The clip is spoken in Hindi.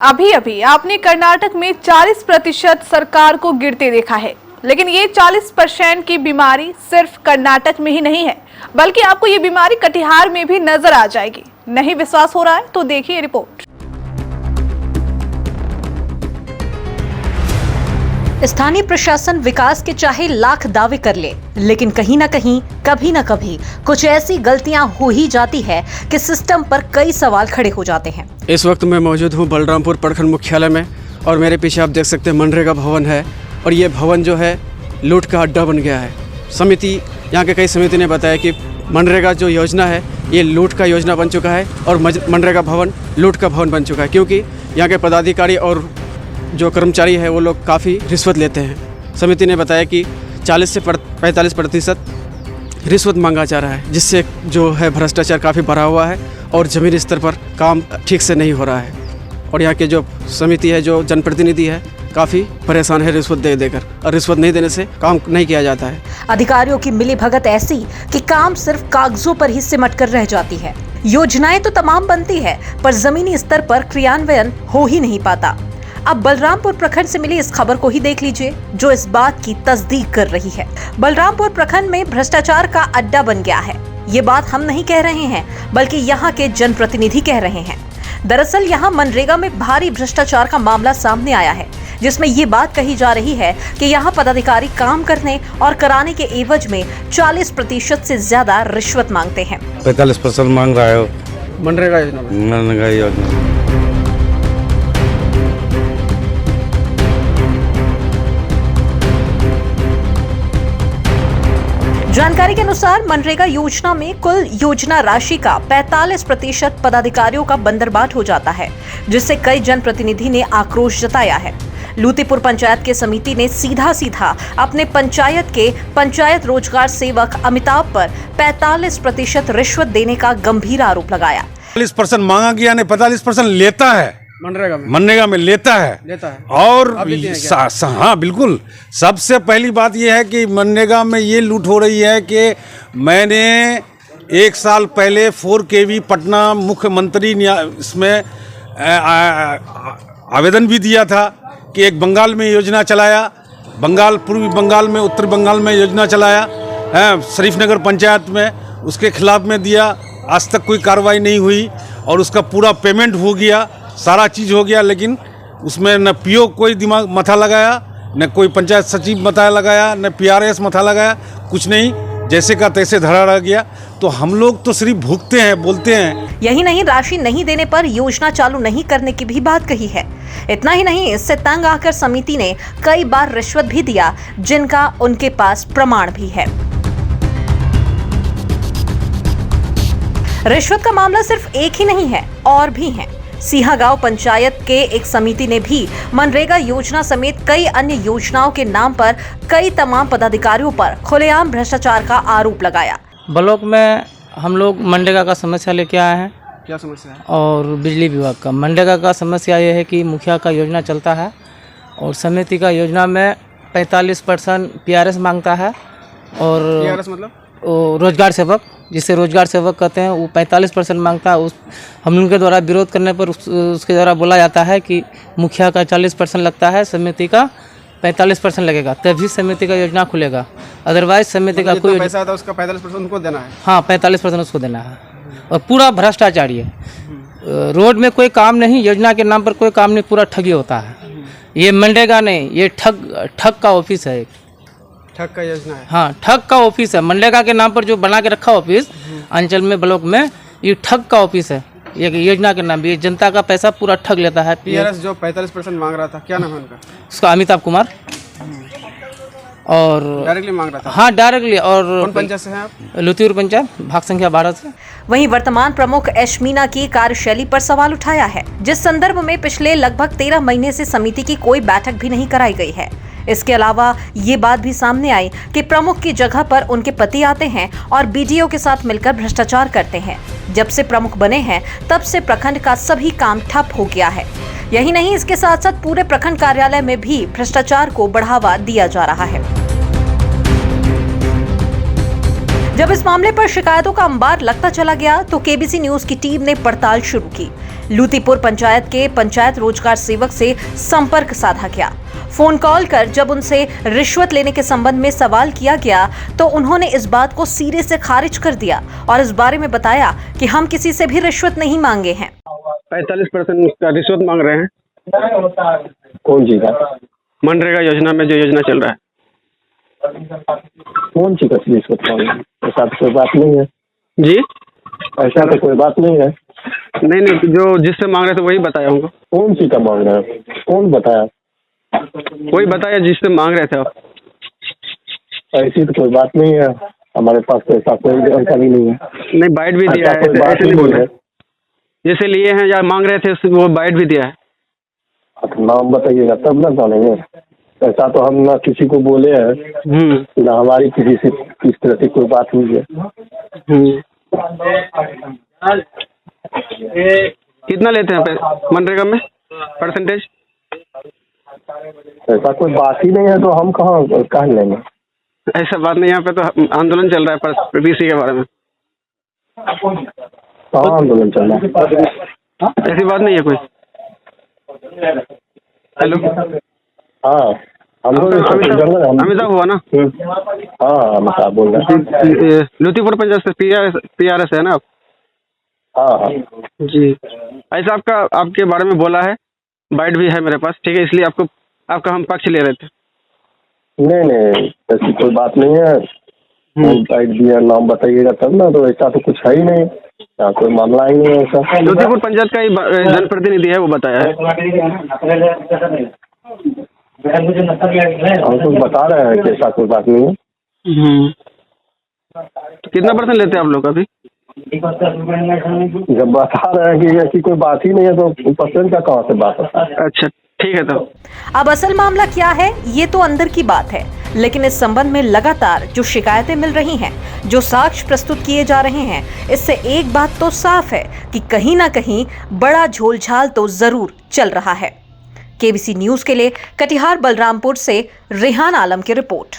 अभी अभी आपने कर्नाटक में 40% सरकार को गिरते देखा है, लेकिन ये 40% की बीमारी सिर्फ कर्नाटक में ही नहीं है, बल्कि आपको ये बीमारी कटिहार में भी नजर आ जाएगी। नहीं विश्वास हो रहा है तो देखिए रिपोर्ट। स्थानीय प्रशासन विकास के चाहे लाख दावे कर ले, लेकिन कहीं ना कहीं कभी ना कभी कुछ ऐसी गलतियां हो ही जाती है कि सिस्टम पर कई सवाल खड़े हो जाते हैं। इस वक्त मैं मौजूद हूं बलरामपुर प्रखंड मुख्यालय में और मेरे पीछे आप देख सकते हैं मनरेगा भवन है और ये भवन जो है लूट का अड्डा बन गया है। समिति यहाँ के कई समिति ने बताया कि मनरेगा जो योजना है ये लूट का योजना बन चुका है और मनरेगा भवन लूट का भवन बन चुका है, क्योंकि यहाँ के पदाधिकारी और जो कर्मचारी है वो लोग काफ़ी रिश्वत लेते हैं। समिति ने बताया कि 40 से 45% रिश्वत मांगा जा रहा है, जिससे जो है भ्रष्टाचार काफ़ी बढ़ा हुआ है और ज़मीनी स्तर पर काम ठीक से नहीं हो रहा है। और यहाँ के जो समिति है, जो जनप्रतिनिधि है, काफ़ी परेशान है रिश्वत दे देकर, और रिश्वत नहीं देने से काम नहीं किया जाता है। अधिकारियों की मिलीभगत ऐसी कि काम सिर्फ कागजों पर ही सिमट कर रह जाती है। योजनाएं तो तमाम बनती है, पर जमीनी स्तर पर क्रियान्वयन हो ही नहीं पाता। अब बलरामपुर प्रखंड से मिली इस खबर को ही देख लीजिए, जो इस बात की तस्दीक कर रही है। बलरामपुर प्रखंड में भ्रष्टाचार का अड्डा बन गया है। ये बात हम नहीं कह रहे हैं, बल्कि यहाँ के जनप्रतिनिधि कह रहे हैं। दरअसल यहाँ मनरेगा में भारी भ्रष्टाचार का मामला सामने आया है, जिसमें ये बात कही जा रही है कि यहाँ पदाधिकारी काम करने और कराने के एवज में 40% से ज्यादा रिश्वत मांगते हैं। 45% मांग रहा है मनरेगा योजना। जानकारी के अनुसार मनरेगा योजना में कुल योजना राशि का 45% पदाधिकारियों का बंदरबाट हो जाता है, जिससे कई जनप्रतिनिधि ने आक्रोश जताया है। लूतीपुर पंचायत के समिति ने सीधा अपने पंचायत के पंचायत रोजगार सेवक अमिताभ पर 45% रिश्वत देने का गंभीर आरोप लगाया। 40% मांगा गया, नहीं 45% लेता है मनरेगा में लेता है। और हाँ बिल्कुल, सबसे पहली बात यह है कि मनरेगा में ये लूट हो रही है कि मैंने 1 साल पहले 4 kV पटना मुख्यमंत्री इसमें आवेदन भी दिया था कि एक बंगाल में योजना चलाया, पूर्वी बंगाल में, उत्तरी बंगाल में योजना चलाया है, शरीफनगर पंचायत में उसके खिलाफ में दिया। आज तक कोई कार्रवाई नहीं हुई और उसका पूरा पेमेंट हो गया, सारा चीज़ हो गया, लेकिन उसमें न पीओ कोई दिमाग मथा लगाया, न कोई पंचायत सचिव मथा लगाया, न PRS मथा लगाया, कुछ नहीं, जैसे का तैसे धरा रह गया। तो हम लोग तो सिर्फ भुगते हैं, बोलते हैं। यही नहीं, राशि नहीं देने पर योजना चालू नहीं करने की भी बात कही है। इतना ही नहीं, इससे तंग आकर समिति ने कई बार रिश्वत भी दिया, जिनका उनके पास प्रमाण भी है। रिश्वत का मामला सिर्फ एक ही नहीं है, और भी है। सिंहागांव पंचायत के एक समिति ने भी मनरेगा योजना समेत कई अन्य योजनाओं के नाम पर कई तमाम पदाधिकारियों पर खुलेआम भ्रष्टाचार का आरोप लगाया। ब्लॉक में हम लोग मनरेगा का समस्या लेके आए हैं। क्या समस्या है? और बिजली विभाग का मनरेगा का समस्या ये है कि मुखिया का योजना चलता है और समिति का योजना में 45% PRS मांगता है, और PRS मतलब रोजगार सेवक, जिसे रोजगार सेवक कहते हैं, वो 45% मांगता है। हम लोगों के द्वारा विरोध करने पर उसके द्वारा बोला जाता है कि मुखिया का 40% लगता है, समिति का 45% लगेगा, तभी समिति का योजना खुलेगा। अदरवाइज समिति का कोई पैसा आता है उसका 45% उनको देना है। हाँ, 45% उसको देना है। और पूरा भ्रष्टाचारी है। रोड में कोई काम नहीं, योजना के नाम पर कोई काम नहीं, पूरा ठगी होता है। ये मनरेगा नहीं, ये ठग का ऑफिस है। ठग का योजना है। हाँ, ठग का ऑफिस है। मनरेगा के नाम पर जो बना के रखा ऑफिस अंचल में, ब्लॉक में, ये ठग का ऑफिस है। ये योजना के नाम, ये जनता का पैसा पूरा ठग लेता है। PRS जो 45% मांग रहा था, क्या नाम है उनका? उसका अमिताभ कुमार। और डायरेक्टली मांग रहा था? हाँ, डायरेक्टली। और कौन पंचायत से हैं आप? लुतियूर पंचायत, भाग संख्या 12 से। वहीं वर्तमान प्रमुख एस मीना की कार्यशैली पर सवाल उठाया है, जिस संदर्भ में पिछले लगभग 13 महीने से समिति की कोई बैठक भी नहीं कराई गई है। इसके अलावा ये बात भी सामने आई कि प्रमुख की जगह पर उनके पति आते हैं और BDO के साथ मिलकर भ्रष्टाचार करते हैं। जब से प्रमुख बने हैं, तब से प्रखंड का सभी काम ठप हो गया है। यही नहीं, इसके साथ साथ पूरे प्रखंड कार्यालय में भी भ्रष्टाचार को बढ़ावा दिया जा रहा है। जब इस मामले पर शिकायतों का अंबार लगता चला गया तो केबीसी न्यूज की टीम ने पड़ताल शुरू की। लूतीपुर पंचायत के पंचायत रोजगार सेवक से संपर्क साधा गया। फोन कॉल कर जब उनसे रिश्वत लेने के संबंध में सवाल किया गया तो उन्होंने इस बात को सिरे से खारिज कर दिया और इस बारे में बताया कि हम किसी से भी रिश्वत नहीं मांगे हैं। 45% का रिश्वत मांग रहे हैं। कौन सी का? मनरेगा योजना में जो योजना चल रहा है। कौन सी का रिश्वत मांग रहे हैं? ऐसा तो कोई बात नहीं है जी, ऐसा तो कोई बात नहीं है। नहीं, जो जिससे मांग रहे थे वही बताया होगा। कौन सी का मांग रहे हैं? कौन बताया? वही बताया जिससे मांग रहे थे आप। ऐसी तो कोई बात नहीं है, हमारे पास तो ऐसा कोई जानकारी नहीं है। नहीं, बाइट भी दिया है, ऐसे नहीं बोल रहे। जैसे लिए हैं या मांग रहे थे वो बाइट भी दिया है। तो नाम बताइएगा तब ना जानेंगे। ऐसा तो हम ना किसी को बोले हैं, ना हमारी किसी से किस तरह से कोई बात हुई है। कितना लेते हैं मनरेगा में परसेंटेज? ऐसा कोई बात ही नहीं है तो हम कहाँ लेंगे। ऐसा बात नहीं, यहाँ पे तो आंदोलन चल रहा है पीसी के बारे में। कहाँ आंदोलन चल रहा है? ऐसी बात नहीं है कोई। हेलो, हाँ हम लोग अमिताभ हुआ ना? हाँ अमिताभ बोल रहे हैं। लूतीपुर पंचायत से PRS है ना आप? हाँ जी, ऐसा आपके बारे में बोला है, बाइट भी है मेरे पास, ठीक है, इसलिए आपका हम पक्ष ले रहे थे। नहीं ऐसी कोई बात नहीं है। बाइट दिया, नाम बताइएगा तब ना। तो ऐसा तो कुछ है ही नहीं, यहाँ कोई मामला ही नहीं है ऐसा। लूतीपुर पंचायत का ही जनप्रतिनिधि है, वो बताया है। हम तो बता रहे हैं कि ऐसा कोई बात नहीं है। तो कितना % लेते हैं आप लोग अभी? जब बता रहे हैं कि ऐसी कोई बात ही नहीं है तो परसेंट का कहाँ से बात होता है? अच्छा, ठीक है। तो अब असल मामला क्या है ये तो अंदर की बात है, लेकिन इस संबंध में लगातार जो शिकायतें मिल रही हैं, जो साक्ष्य प्रस्तुत किए जा रहे हैं, इससे एक बात तो साफ है कि कहीं ना कहीं बड़ा झोलझाल तो जरूर चल रहा है। केबीसी न्यूज के लिए कटिहार बलरामपुर से रेहान आलम की रिपोर्ट।